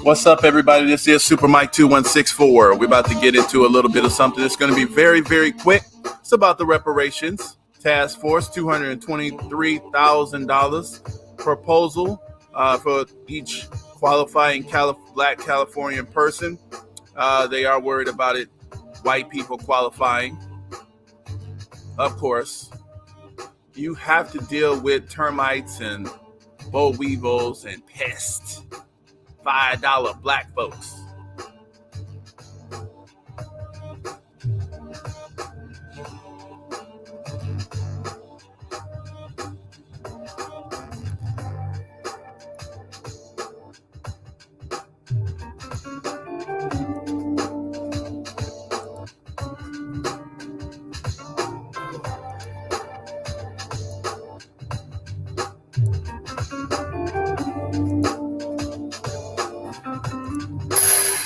What's up, everybody? This is Super Mike 2164. We're about to get into a little bit of something that's going to be very, very quick. It's about the reparations task force, $223,000 proposal for each qualifying Black Californian person. They are worried about it, white people qualifying. Of course, you have to deal with termites and boll weevils and pests. $5 black folks.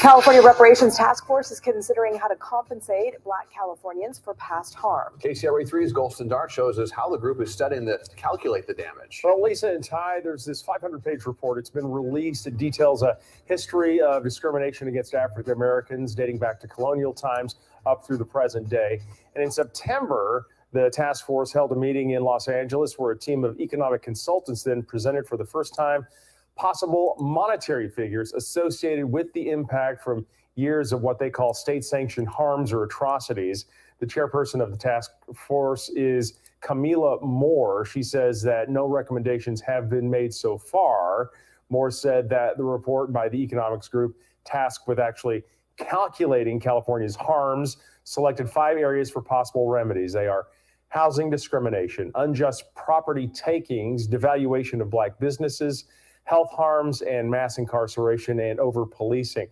California Reparations Task Force is considering how to compensate Black Californians for past harm. KCRA3's Golston Dart shows us how the group is studying to calculate the damage. Well, Lisa and Ty, there's this 500-page report. It's been released. It details a history of discrimination against African Americans dating back to colonial times up through the present day. And in September, the task force held a meeting in Los Angeles where a team of economic consultants then presented for the first time possible monetary figures associated with the impact from years of what they call state-sanctioned harms or atrocities. The chairperson of the task force is Camila Moore. She says that no recommendations have been made so far. Moore said that the report by the economics group tasked with actually calculating California's harms selected 5 areas for possible remedies. They are housing discrimination, unjust property takings, devaluation of Black businesses, health harms, and mass incarceration and over-policing.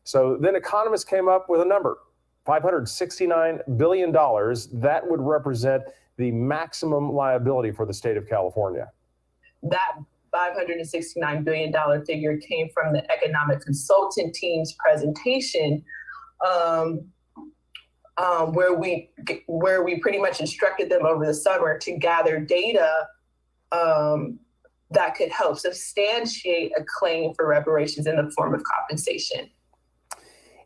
So then economists came up with a number, $569 billion. That would represent the maximum liability for the state of California. That $569 billion figure came from the economic consultant team's presentation, where we pretty much instructed them over the summer to gather data that could help substantiate a claim for reparations in the form of compensation.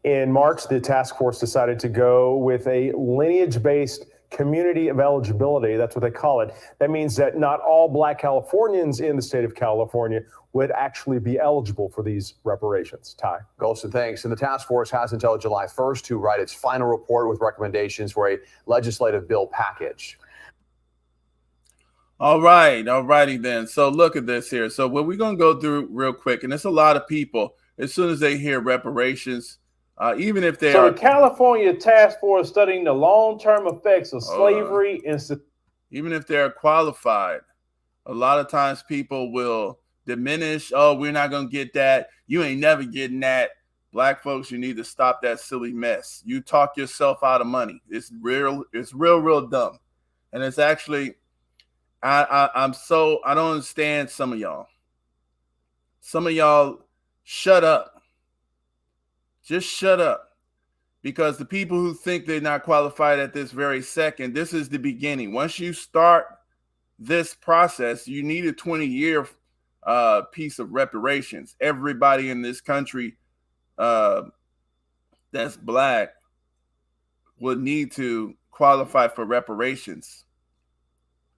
In March, the task force decided to go with a lineage-based community of eligibility. That's what they call it. That means that not all Black Californians in the state of California would actually be eligible for these reparations. Ty. Golston, thanks. And the task force has until July 1st to write its final report with recommendations for a legislative bill package. All righty then. So look at this here. So what we're going to go through real quick, and it's a lot of people, as soon as they hear reparations, even if they are... So the California Task Force studying the long-term effects of slavery and... Even if they're qualified, a lot of times people will diminish, oh, we're not going to get that. You ain't never getting that. Black folks, you need to stop that silly mess. You talk yourself out of money. It's real dumb. And it's actually... I don't understand some of y'all. Some of y'all shut up. Just shut up. Because the people who think they're not qualified at this very second, this is the beginning. Once you start this process, you need a 20-year piece of reparations. Everybody in this country that's Black would need to qualify for reparations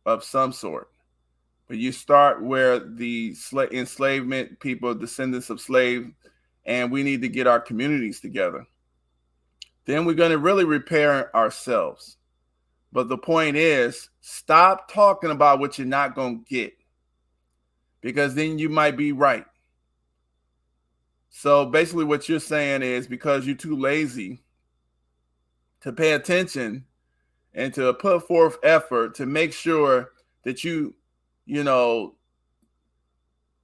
of some sort. But you start where the enslavement people, descendants of slaves, and we need to get our communities together. Then we're going to really repair ourselves. But the point is, stop talking about what you're not going to get, because then you might be right. So basically what you're saying is, because you're too lazy to pay attention and to put forth effort to make sure that you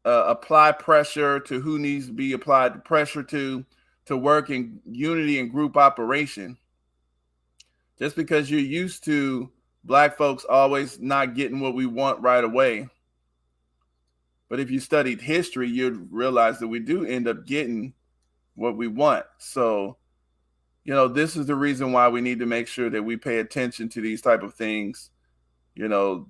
apply pressure to who needs to be applied pressure to work in unity and group operation. Just because you're used to Black folks always not getting what we want right away. But if you studied history, you'd realize that we do end up getting what we want. So, this is the reason why we need to make sure that we pay attention to these type of things. A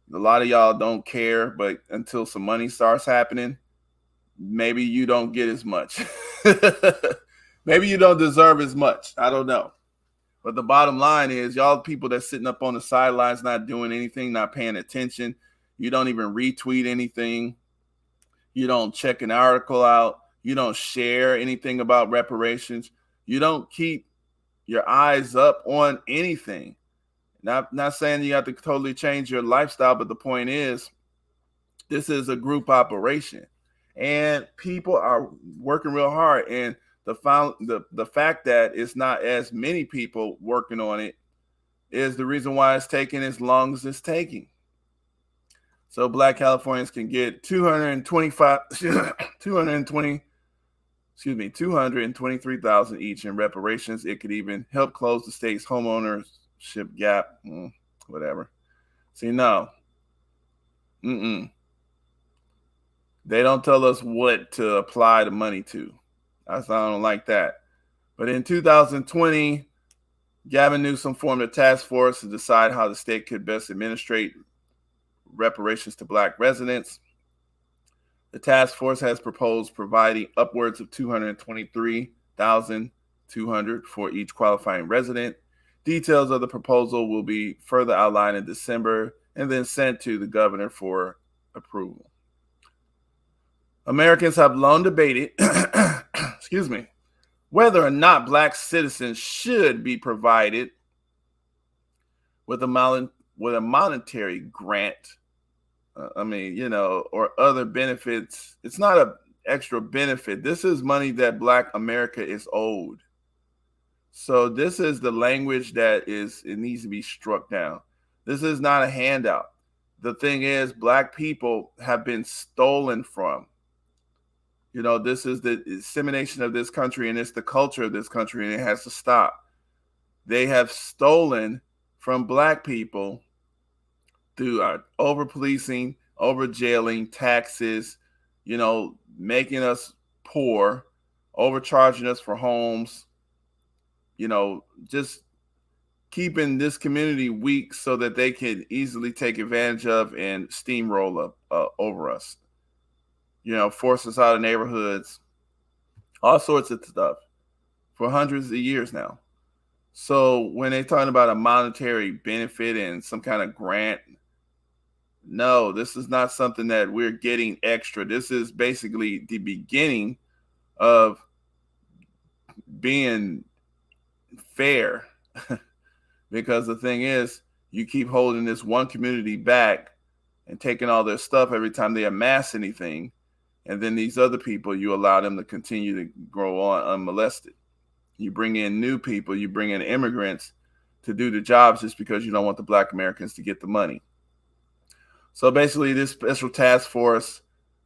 lot of y'all don't care, but until some money starts happening, maybe you don't get as much. Maybe you don't deserve as much. I don't know. But the bottom line is, y'all people that's sitting up on the sidelines, not doing anything, not paying attention. You don't even retweet anything. You don't check an article out. You don't share anything about reparations. You don't keep your eyes up on anything. Not saying you have to totally change your lifestyle, but the point is, this is a group operation, and people are working real hard. And the fact that it's not as many people working on it is the reason why it's taking as long as it's taking. So Black Californians can get 223,000 each in reparations. It could even help close the state's homeownership gap, whatever. See, no. They don't tell us what to apply the money to. I don't like that. But in 2020, Gavin Newsom formed a task force to decide how the state could best administrate reparations to Black residents. The task force has proposed providing upwards of $223,200 for each qualifying resident. Details of the proposal will be further outlined in December and then sent to the governor for approval. Americans have long debated, whether or not Black citizens should be provided with a monetary grant. Or other benefits. It's not an extra benefit. This is money that Black America is owed. So this is the language that it needs to be struck down. This is not a handout. The thing is, Black people have been stolen from. This is the dissemination of this country, and it's the culture of this country, and it has to stop. They have stolen from Black people through over-policing, over-jailing, taxes, making us poor, overcharging us for homes, just keeping this community weak so that they can easily take advantage of and steamroll up over us. Force us out of neighborhoods, all sorts of stuff for hundreds of years now. So when they're talking about a monetary benefit and some kind of grant, no, this is not something that we're getting extra. This is basically the beginning of being fair. Because the thing is, you keep holding this one community back and taking all their stuff every time they amass anything. And then these other people, you allow them to continue to grow on unmolested. You bring in new people, you bring in immigrants to do the jobs just because you don't want the Black Americans to get the money. So basically, this special task force,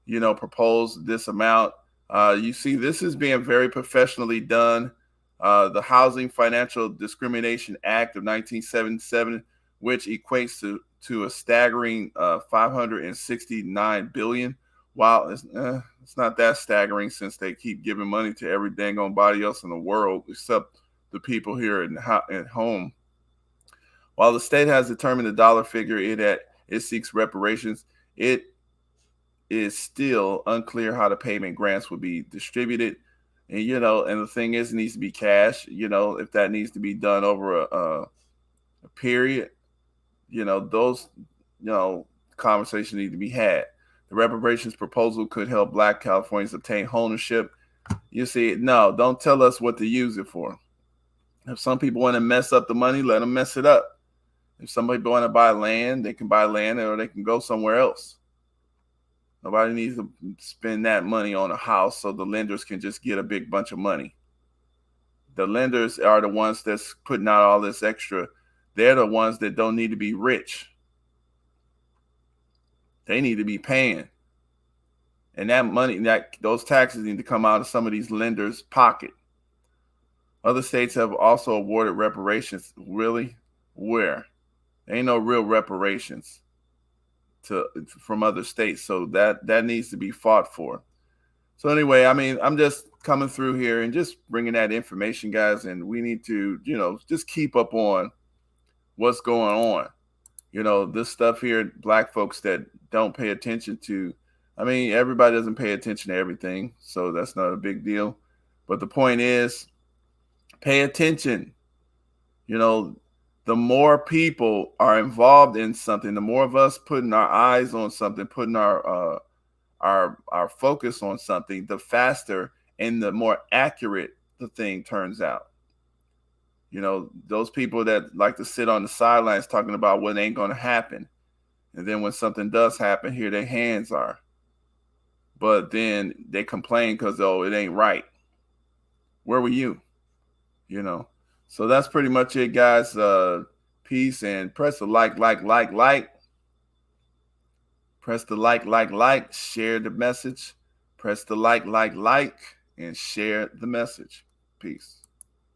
proposed this amount. You see, this is being very professionally done. The Housing Financial Discrimination Act of 1977, which equates to a staggering $569 billion. Wow, it's not that staggering since they keep giving money to every dang on body else in the world except the people here at home. While the state has determined the dollar figure it seeks reparations, it is still unclear how the payment grants will be distributed. And, and the thing is, it needs to be cash, if that needs to be done over a period, those, conversations need to be had. The reparations proposal could help Black Californians obtain ownership. You see, no, don't tell us what to use it for. If some people want to mess up the money, let them mess it up. If somebody want to buy land, they can buy land or they can go somewhere else. Nobody needs to spend that money on a house so the lenders can just get a big bunch of money. The lenders are the ones that's putting out all this extra. They're the ones that don't need to be rich. They need to be paying. And that money, those taxes need to come out of some of these lenders' pocket. Other states have also awarded reparations. Really? Where? There ain't no real reparations from other states. So that needs to be fought for. So anyway, I'm just coming through here and just bringing that information, guys. And we need to, just keep up on what's going on. This stuff here, Black folks that don't pay attention to I mean, everybody doesn't pay attention to everything, so that's not a big deal. But the point is, pay attention. You know, the more people are involved in something, the more of us putting our eyes on something, putting our focus on something, the faster and the more accurate the thing turns out. You know, those people that like to sit on the sidelines talking about what ain't going to happen. And then when something does happen, here their hands are. But then they complain because, oh, it ain't right. Where were you? You know, so that's pretty much it, guys. Peace, and press the like. Press the like, share the message. Press the like, and share the message. Peace.